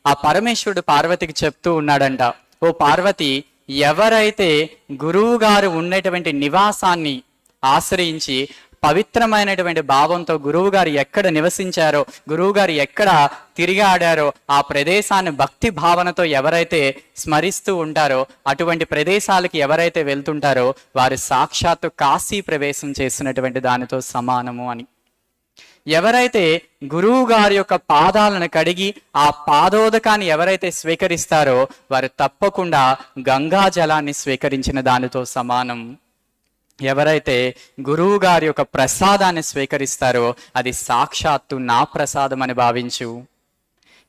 ఆ పరమేశ్వరుడు పార్వతికి చెప్తూ ఉన్నాడంట, ఓ పార్వతి, ఎవరైతే గురువు గారు ఉన్నటువంటి నివాసాన్ని ఆశ్రయించి పవిత్రమైనటువంటి భావంతో గురువు గారు ఎక్కడ నివసించారో, గురువు గారు ఎక్కడ తిరిగాడారో ఆ ప్రదేశాన్ని భక్తి భావనతో ఎవరైతే స్మరిస్తూ ఉంటారో, అటువంటి ప్రదేశాలకి ఎవరైతే వెళ్తుంటారో వారు సాక్షాత్తు కాశీ ప్రవేశం చేసినటువంటి దానితో సమానము అని. ఎవరైతే గురువు గారి యొక్క పాదాలను కడిగి ఆ పాదోదకాన్ని ఎవరైతే స్వీకరిస్తారో వారు తప్పకుండా గంగా జలాన్ని స్వీకరించిన దానితో సమానం. ఎవరైతే గురువు గారి యొక్క ప్రసాదాన్ని స్వీకరిస్తారో అది సాక్షాత్తు నా ప్రసాదం అని భావించు.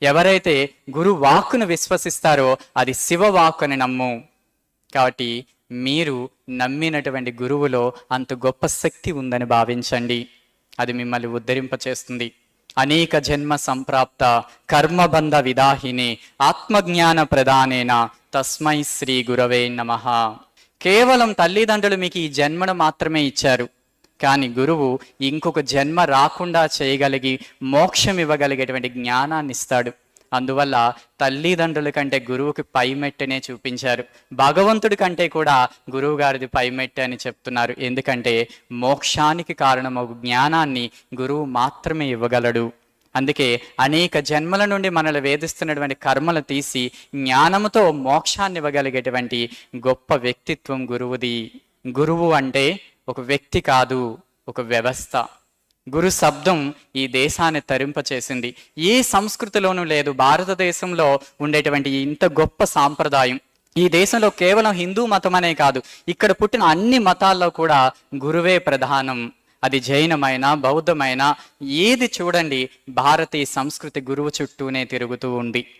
ఎవరైతే గురు వాక్కును విశ్వసిస్తారో అది శివవాక్కు అని నమ్ము. కాబట్టి మీరు నమ్మినటువంటి గురువులో అంత గొప్ప శక్తి ఉందని భావించండి. అది మిమ్మల్ని ఉద్ధరింపచేస్తుంది. అనేక జన్మ సంప్రాప్త కర్మబంధ విదాహిని ఆత్మజ్ఞాన ప్రదానేన తస్మై శ్రీ గురవే నమః. కేవలం తల్లిదండ్రులు మీకు ఈ జన్మను మాత్రమే ఇచ్చారు, కానీ గురువు ఇంకొక జన్మ రాకుండా చేయగలిగి మోక్షం ఇవ్వగలిగేటువంటి జ్ఞానాన్ని ఇస్తాడు. అందువల్ల తల్లిదండ్రుల కంటే గురువుకి పైమెట్టనే చూపించారు. భగవంతుడి కంటే కూడా గురువు గారిది పైమెట్టే అని చెప్తున్నారు. ఎందుకంటే మోక్షానికి కారణమగు జ్ఞానాన్ని గురువు మాత్రమే ఇవ్వగలడు. అందుకే అనేక జన్మల నుండి మనల్ని వేధిస్తున్నటువంటి కర్మలు తీసి జ్ఞానముతో మోక్షాన్ని ఇవ్వగలిగేటువంటి గొప్ప వ్యక్తిత్వం గురువుది. గురువు అంటే ఒక వ్యక్తి కాదు, ఒక వ్యవస్థ. గురు శబ్దం ఈ దేశాన్ని తరింపచేసింది. ఏ సంస్కృతిలోనూ లేదు. భారతదేశంలో ఉండేటువంటి ఇంత గొప్ప సాంప్రదాయం ఈ దేశంలో కేవలం హిందూ మతం అనే కాదు, ఇక్కడ పుట్టిన అన్ని మతాల్లో కూడా గురువే ప్రధానం. అది జైనమైన బౌద్ధమైన ఏది చూడండి, భారతీయ సంస్కృతి గురువు చుట్టూనే తిరుగుతూ ఉంది.